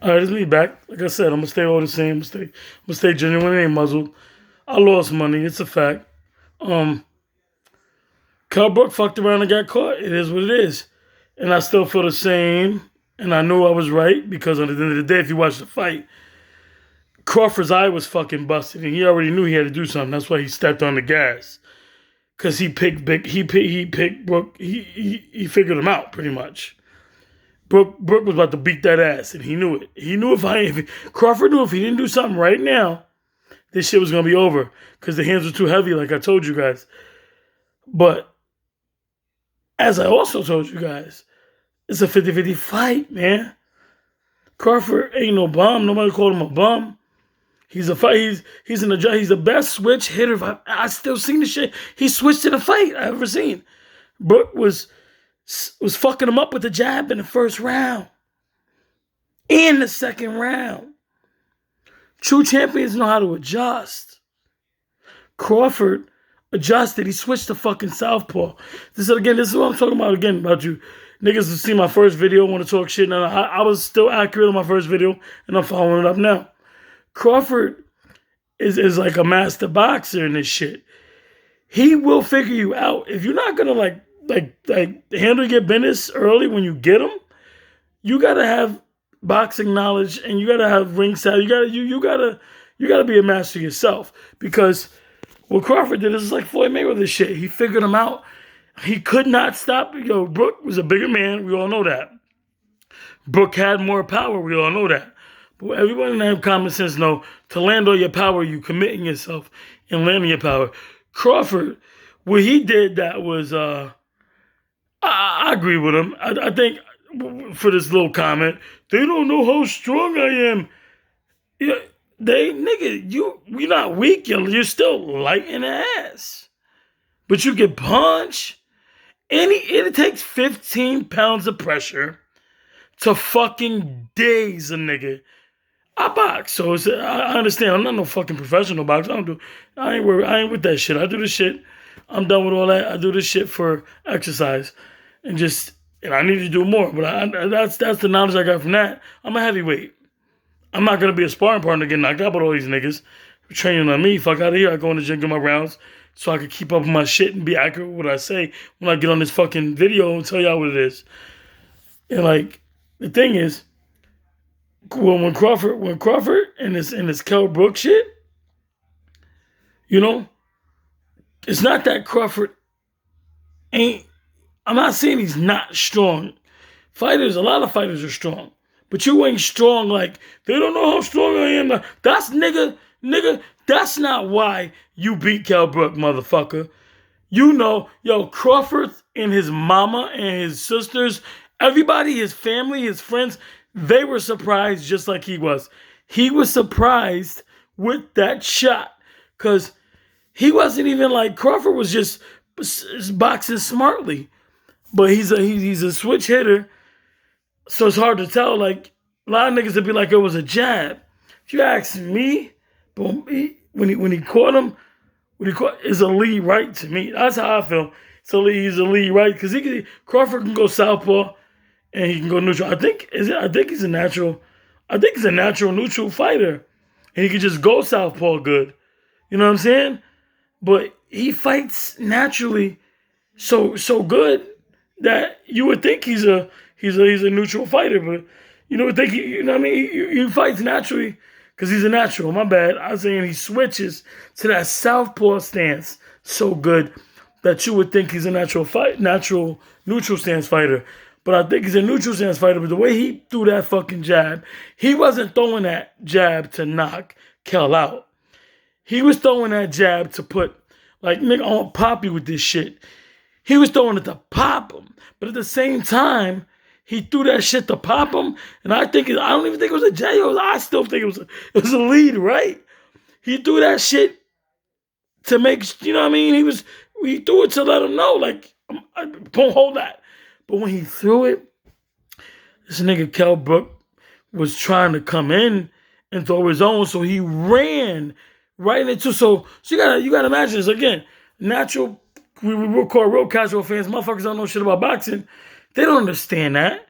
All right, it's me back. Like I said, I'm gonna stay all the same. I'm gonna stay genuine. Ain't muzzled. I lost money. It's a fact. Um, Cal Brook fucked around and got caught. It is what it is, and I still feel the same. And I knew I was right because at the end of the day, if you watch the fight, Crawford's eye was fucking busted, and he already knew he had to do something. That's why he stepped on the gas because he picked big. He picked Brook. He figured him out pretty much. Brook was about to beat that ass, and he knew it. He knew if Crawford knew if he didn't do something right now, this shit was gonna be over because the hands were too heavy, like I told you guys. But as I also told you guys, it's a 50-50 fight, man. Crawford ain't no bum. Nobody called him a bum. He's a fight. He's the best switch hitter. I still seen the shit. He switched in a fight I ever seen. Brook was fucking him up with the jab in the first round. In the second round. True champions know how to adjust. Crawford adjusted. He switched to fucking southpaw. This is what I'm talking about again about you. Niggas have seen my first video, want to talk shit. Now, I was still accurate on my first video, and I'm following it up now. Crawford is like a master boxer in this shit. He will figure you out. If you're not gonna like handle your business early when you get him, you gotta have boxing knowledge and you gotta have ring style. You gotta be a master yourself. Because what Crawford did is like Floyd Mayweather shit. He figured him out. He could not stop. Brook was a bigger man. We all know that. Brook had more power. We all know that. But everyone that have common sense know to land on your power, you committing yourself and landing your power. Crawford, what he did that was, I agree with him. I think for this little comment, they don't know how strong I am. Yeah, you're not weak. You're still light in the ass. But you can punch. It takes 15 pounds of pressure to fucking daze a nigga. I box, so I understand. I'm not no fucking professional boxer. I ain't with that shit. I do this shit. I'm done with all that. I do this shit for exercise, and I need to do more. But that's the knowledge I got from that. I'm a heavyweight. I'm not gonna be a sparring partner getting knocked out with all these niggas training on me. Fuck out of here. I go in the gym, get my rounds, so I can keep up with my shit and be accurate with what I say when I get on this fucking video and tell y'all what it is. And like the thing is, when Crawford and this Kell Brook shit, it's not that Crawford ain't. I'm not saying he's not strong. A lot of fighters are strong, but you ain't strong like they don't know how strong I am. That's nigga. That's not why you beat Kell Brook, motherfucker. Crawford and his mama and his sisters, everybody, his family, his friends, they were surprised just like he was. He was surprised with that shot because he wasn't even like Crawford was just boxing smartly, but he's a switch hitter, so it's hard to tell. Like a lot of niggas would be like it was a jab. If you ask me, when he caught him, it's a lead right to me. That's how I feel. So he's a lead right because Crawford can go southpaw. And he can go neutral. I think he's a natural neutral fighter. And he can just go southpaw good. You know what I'm saying? But he fights naturally so good that you would think he's a neutral fighter, but you know what I mean? He fights naturally because he's a natural. My bad. I was saying he switches to that southpaw stance so good that you would think he's a natural neutral stance fighter. But I think he's a neutral stance fighter. But the way he threw that fucking jab, he wasn't throwing that jab to knock Kell out. He was throwing that jab to put, like, nigga, I won't pop you with this shit. He was throwing it to pop him. But at the same time, he threw that shit to pop him. And I don't even think it was a jab. I still think it was a lead, right? He threw that shit to make, you know what I mean? He threw it to let him know, like, don't hold that. But when he threw it, this nigga Kell Brook was trying to come in and throw his own, so he ran right into. So you gotta imagine this again. Natural, we will call real casual fans. Motherfuckers don't know shit about boxing. They don't understand that.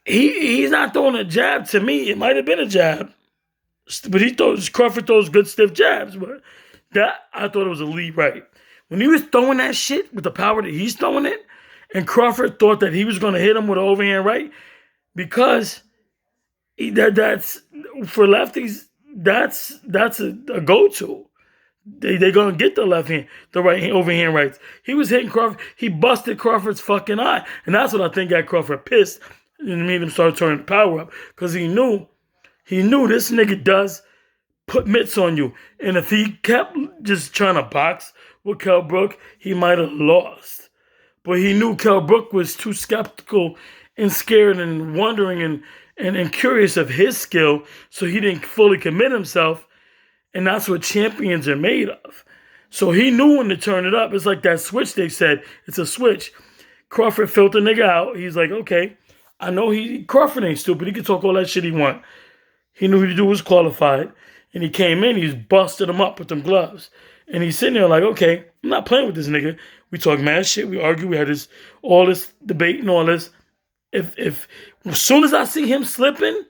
he's not throwing a jab to me. It might have been a jab, but Crawford throws good stiff jabs. But that I thought it was a lead right. When he was throwing that shit with the power that he's throwing it, and Crawford thought that he was going to hit him with an overhand right, because that's for lefties. That's a go-to. They're going to get the left hand, the right hand, overhand rights. He was hitting Crawford. He busted Crawford's fucking eye. And that's what I think got Crawford pissed and made him start turning the power up. Because he knew this nigga does put mitts on you. And if he kept just trying to box with Kell Brook, he might have lost. But he knew Kell Brook was too skeptical and scared and wondering and curious of his skill, so he didn't fully commit himself. And that's what champions are made of. So he knew when to turn it up. It's like that switch they said. It's a switch. Crawford filled the nigga out. He's like, okay, I know Crawford ain't stupid. He can talk all that shit he want. He knew to do was qualified. And he came in, he's busted him up with them gloves. And he's sitting there like, okay, I'm not playing with this nigga. We talk mad shit. We argue. We had all this debate and all this. If as soon as I see him slipping,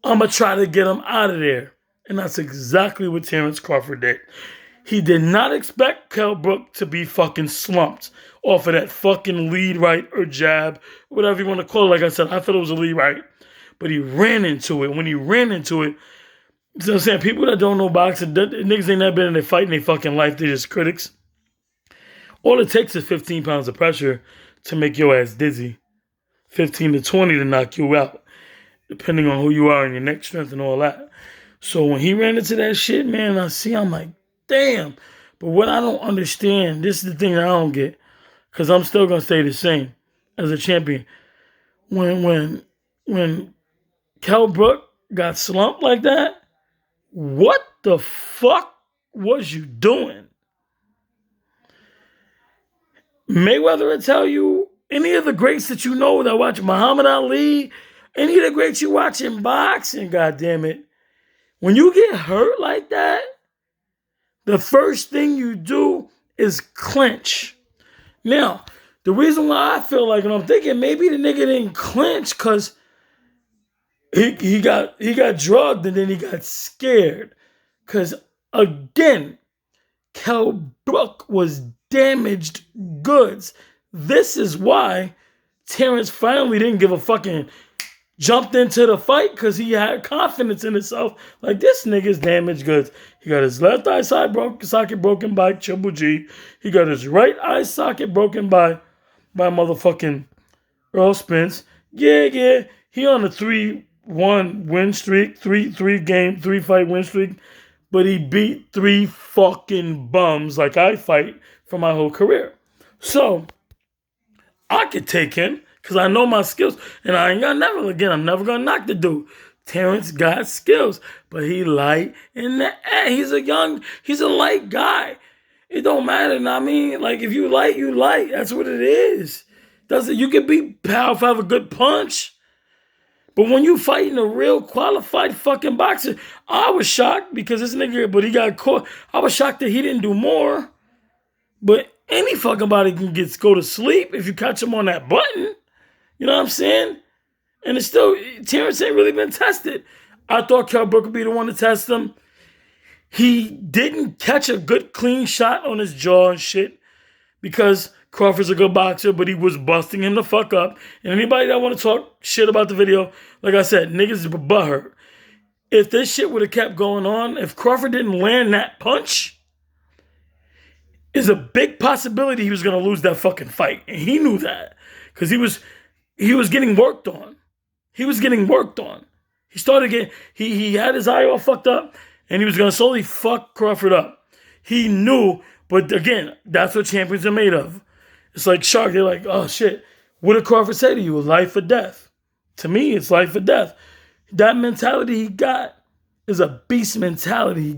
I'm going to try to get him out of there. And that's exactly what Terrence Crawford did. He did not expect Kell Brook to be fucking slumped off of that fucking lead right or jab, whatever you want to call it. Like I said, I thought it was a lead right. But he ran into it. When he ran into it, you know what I'm saying? People that don't know boxing, niggas ain't never been in a fight in their fucking life. They're just critics. All it takes is 15 pounds of pressure to make your ass dizzy. 15 to 20 to knock you out, depending on who you are and your neck strength and all that. So when he ran into that shit, man, I'm like, damn. But what I don't understand, this is the thing that I don't get, because I'm still going to stay the same as a champion. When Kell Brook got slumped like that, what the fuck was you doing? Mayweather will tell you, any of the greats that you know that watch Muhammad Ali, any of the greats you watch in boxing, goddammit, when you get hurt like that, the first thing you do is clinch. Now, the reason why I feel like, and I'm thinking maybe the nigga didn't clinch because he got drugged and then he got scared. Because again, Kell Brook was damaged goods. This is why Terrence finally didn't give a fucking jumped into the fight, because he had confidence in himself. Like, this nigga's damaged goods. He got his left eye socket broken by Triple G. He got his right eye socket broken by motherfucking Earl Spence. Yeah. He on a 3-1 win streak, 3-fight win streak. But he beat 3 fucking bums like I fight for my whole career. So I could take him because I know my skills. And I'm never going to knock the dude. Terrence got skills, but he light in the air. He's a light guy. It don't matter. I mean, like, if you light, you light. That's what it is. You can be powerful, have a good punch. But when you fighting a real qualified fucking boxer, I was shocked because this nigga, but he got caught. I was shocked that he didn't do more. But any fucking body can go to sleep if you catch him on that button. You know what I'm saying? And it's still, Terrence ain't really been tested. I thought Kell Brook would be the one to test him. He didn't catch a good clean shot on his jaw and shit because Crawford's a good boxer, but he was busting him the fuck up. And anybody that want to talk shit about the video, like I said, niggas were butthurt. If this shit would have kept going on, if Crawford didn't land that punch, is a big possibility he was going to lose that fucking fight. And he knew that because he was getting worked on. He was getting worked on. He started getting, he had his eye all fucked up and he was going to slowly fuck Crawford up. He knew, but again, that's what champions are made of. It's like Shark. They're like, oh shit, what did Crawford say to you? Life or death? To me, it's life or death. That mentality he got is a beast mentality.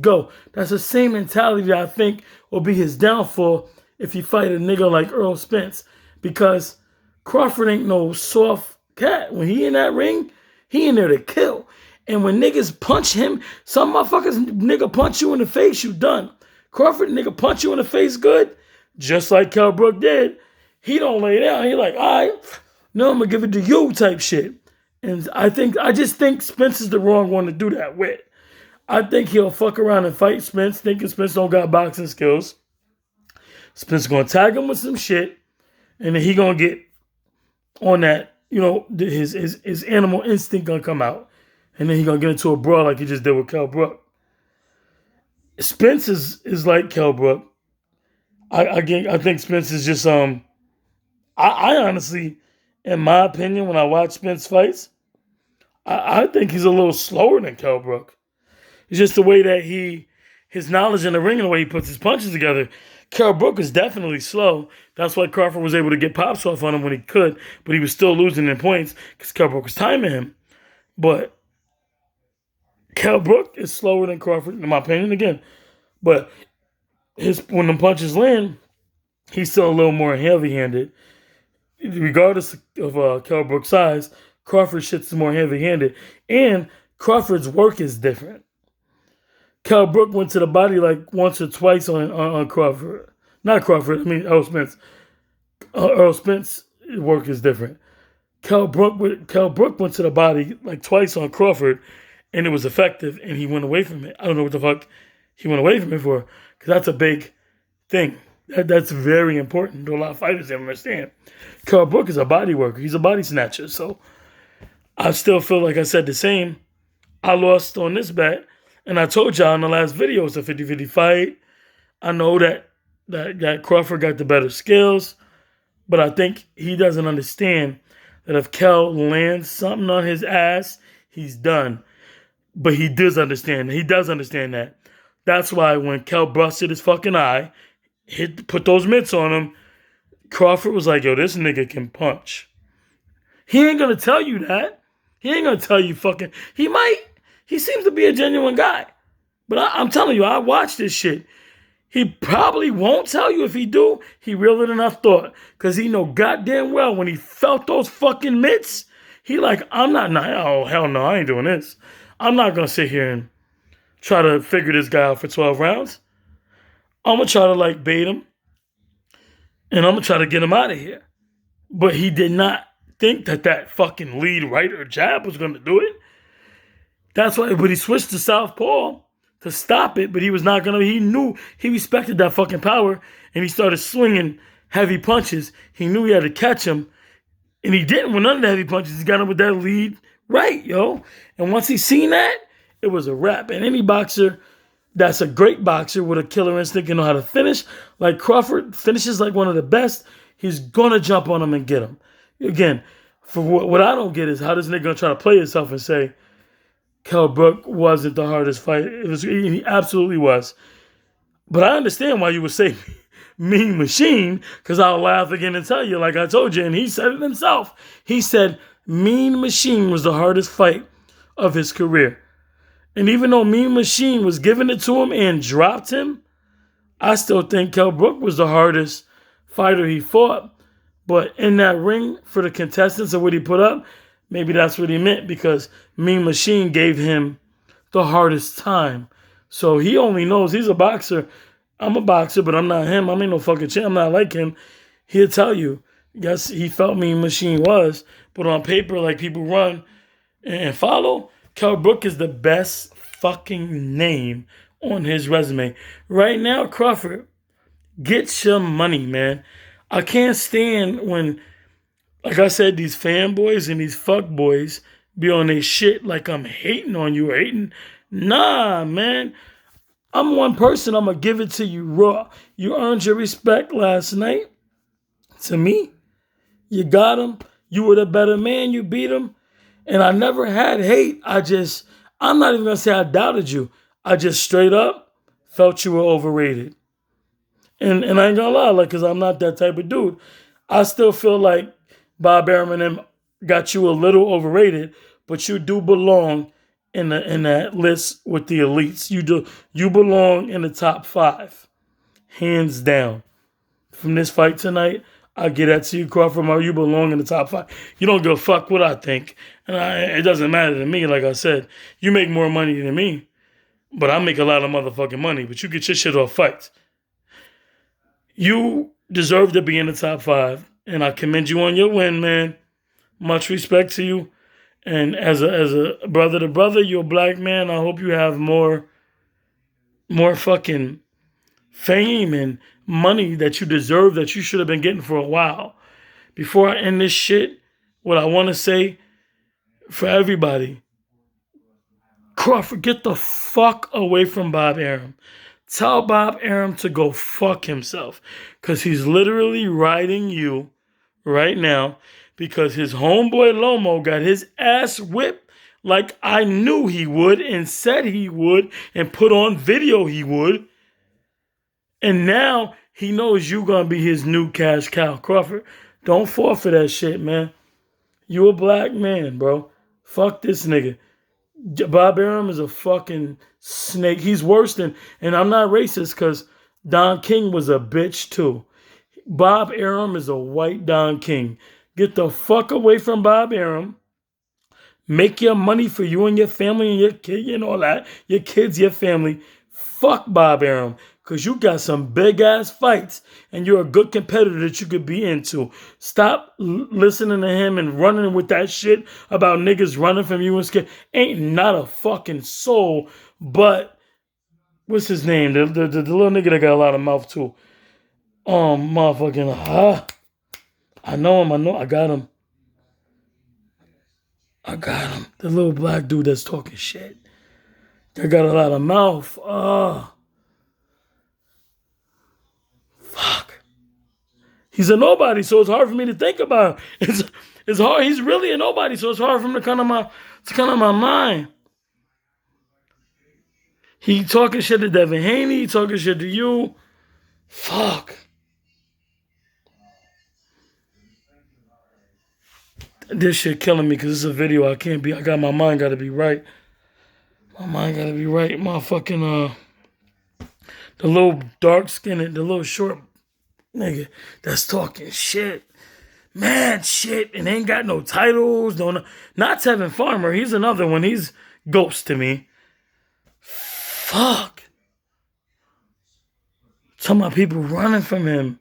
That's the same mentality that I think will be his downfall if he fight a nigga like Earl Spence. Because Crawford ain't no soft cat. When he in that ring, he in there to kill. And when niggas punch him, some motherfuckers nigga punch you in the face, you done. Crawford nigga punch you in the face good, just like Kell Brook did. He don't lay down. He like, all right, no, I'm going to give it to you type shit. And I just think Spence is the wrong one to do that with. I think he'll fuck around and fight Spence, thinking Spence don't got boxing skills. Spence gonna tag him with some shit, and then he gonna get on that. His animal instinct gonna come out, and then he gonna get into a brawl like he just did with Kell Brook. Spence is like Kell Brook. I think Spence is just I honestly, in my opinion, when I watch Spence fights, I think he's a little slower than Kell Brook. It's just the way that his knowledge in the ring and the way he puts his punches together. Kell Brook is definitely slow. That's why Crawford was able to get pops off on him when he could, but he was still losing in points because Kell Brook was timing him. But Kell Brook is slower than Crawford, in my opinion, again. But when the punches land, he's still a little more heavy-handed. Regardless of Kell Brook's size, Crawford's shit's more heavy-handed. And Crawford's work is different. Kell Brook went to the body like once or twice on Crawford. Not Crawford, I mean Earl Spence. Earl Spence's work is different. Kell Brook went to the body like twice on Crawford, and it was effective, and he went away from it. I don't know what the fuck he went away from it for, because that's a big thing. That's very important to a lot of fighters that understand. Kell Brook is a body worker. He's a body snatcher. So I still feel like I said the same. I lost on this bet. And I told y'all in the last video it's a 50-50 fight. I know that Crawford got the better skills. But I think he doesn't understand that if Kell lands something on his ass, he's done. But he does understand. He does understand that. That's why when Kell busted his fucking eye, put those mitts on him, Crawford was like, yo, this nigga can punch. He ain't gonna tell you that. He ain't gonna tell you fucking. He might. He seems to be a genuine guy. But I'm telling you, I watched this shit. He probably won't tell you. If he do, he realer than I thought. Because he know goddamn well when he felt those fucking mitts, he like, oh, hell no, I ain't doing this. I'm not going to sit here and try to figure this guy out for 12 rounds. I'm going to try to like bait him. And I'm going to try to get him out of here. But he did not think that fucking lead right or jab was going to do it. That's why, but he switched to southpaw to stop it, but he was not going to, he knew, he respected that fucking power, and he started swinging heavy punches. He knew he had to catch him, and he didn't with none of the heavy punches. He got him with that lead right, yo. And once he seen that, it was a wrap. And any boxer that's a great boxer with a killer instinct and know how to finish, like Crawford finishes like one of the best, he's going to jump on him and get him. Again, for what I don't get is how this nigga going to try to play himself and say, Kell Brook wasn't the hardest fight. He absolutely was. But I understand why you would say Mean Machine, because I'll laugh again and tell you, like I told you, and he said it himself. He said Mean Machine was the hardest fight of his career. And even though Mean Machine was giving it to him and dropped him, I still think Kell Brook was the hardest fighter he fought. But in that ring, for the contestants and what he put up, maybe that's what he meant, because Mean Machine gave him the hardest time. So he only knows he's a boxer. I'm a boxer, but I'm not him. I ain't no fucking champ. I'm not like him. He'll tell you. Yes, he felt Mean Machine was. But on paper, like people run and follow, Kell Brook is the best fucking name on his resume. Right now, Crawford, get your money, man. I can't stand when, like I said, these fanboys and these fuckboys be on their shit like I'm hating on you or hating. Nah, man. I'm one person. I'm going to give it to you raw. You earned your respect last night. To me, you got him. You were the better man. You beat him. And I never had hate. I'm not even going to say I doubted you. I just straight up felt you were overrated. And I ain't going to lie, like, because I'm not that type of dude. I still feel like Bob Arum and them got you a little overrated, but you do belong in that list with the elites. You belong in the top 5, hands down. From this fight tonight, I'll get that to you, Crawford. You belong in the top 5. You don't give a fuck what I think, and it doesn't matter to me. Like I said, you make more money than me, but I make a lot of motherfucking money. But you get your shit off fights. You deserve to be in the top 5. And I commend you on your win, man. Much respect to you. And as a brother to brother, you're a black man. I hope you have more fucking fame and money that you deserve, that you should have been getting for a while. Before I end this shit, what I want to say for everybody, Crawford, get the fuck away from Bob Arum. Tell Bob Arum to go fuck himself. Because he's literally riding you right now because his homeboy Lomo got his ass whipped like I knew he would and said he would and put on video he would. And now he knows you gonna be his new cash cow. Crawford, don't fall for that shit, man. You a black man, bro. Fuck this nigga. Bob Arum is a fucking snake. He's worse than, and I'm not racist because Don King was a bitch too. Bob Arum is a white Don King. Get the fuck away from Bob Arum. Make your money for you and your family and your kid and all that. Your kids, your family. Fuck Bob Arum. Because you got some big ass fights and you're a good competitor that you could be into. Stop listening to him and running with that shit about niggas running from you and scared. Ain't not a fucking soul, but what's his name? The little nigga that got a lot of mouth too. Motherfucking, I know him. I got him. The little black dude that's talking shit. That got a lot of mouth. Fuck. He's a nobody, so it's hard for me to think about him. It's hard. He's really a nobody, so it's hard for him to come to my mind. He talking shit to Devin Haney. He talking shit to you. Fuck. This shit killing me because it's a video. I got my mind got to be right. My mind got to be right. Motherfucking, the little dark skinned, the little short nigga that's talking shit. Mad shit. And ain't got no titles. Not Tevin Farmer. He's another one. He's ghost to me. Fuck. Some of my people running from him.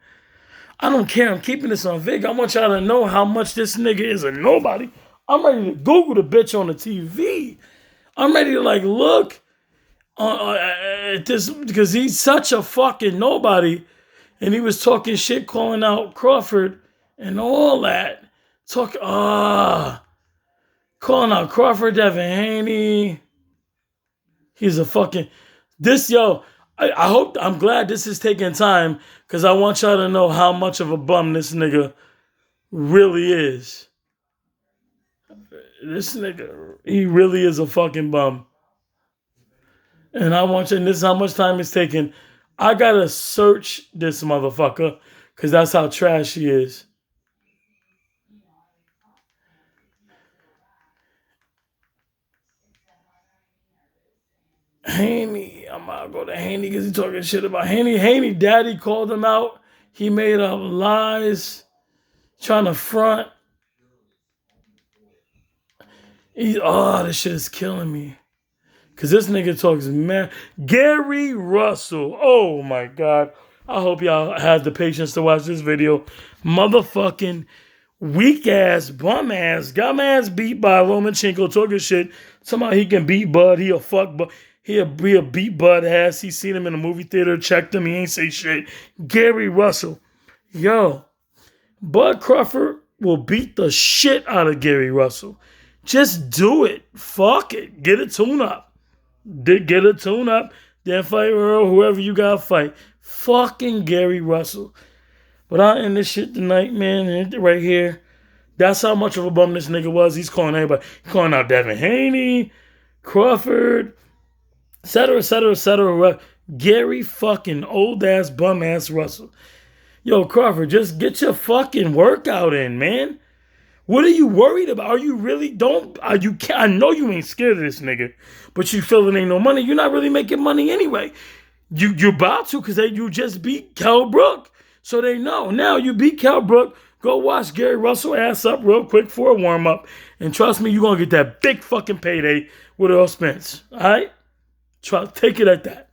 I don't care. I'm keeping this on Vig. I want y'all to know how much this nigga is a nobody. I'm ready to Google the bitch on the TV. I'm ready to look at this because he's such a fucking nobody. And he was talking shit, calling out Crawford and all that. Calling out Crawford, Devin Haney. He's a fucking, I'm glad this is taking time because I want y'all to know how much of a bum this nigga really is. This nigga, he really is a fucking bum. And this is how much time it's taking. I gotta search this motherfucker because that's how trash he is. Haney, I'm gonna go to Haney because he's talking shit about Haney. Haney, daddy called him out. He made up lies, trying to front. This shit is killing me. Because this nigga talks mad. Gary Russell. Oh my God. I hope y'all have the patience to watch this video. Motherfucking weak ass, bum ass, got my ass beat by Lomachenko talking shit. Somehow he can beat Bud. He a fuck Bud. He'll beat Bud ass. He seen him in the movie theater, checked him. He ain't say shit. Gary Russell. Yo, Bud Crawford will beat the shit out of Gary Russell. Just do it. Fuck it. Get a tune up. Get a tune up. Then fight Earl, whoever you gotta fight. Fucking Gary Russell. But I'll end this shit tonight, man. Right here. That's how much of a bum this nigga was. He's calling everybody. He's calling out Devin Haney, Crawford, etc., etc., etc. Gary fucking old ass bum ass Russell. Yo, Crawford, just get your fucking workout in, man. What are you worried about? Are you really I know you ain't scared of this nigga, but you feel it ain't no money. You're not really making money anyway. You're about to because you just beat Kell Brook. So they know. Now you beat Kell Brook. Go watch Gary Russell ass up real quick for a warm-up. And trust me, you're going to get that big fucking payday with Earl Spence. All right? Take it at that.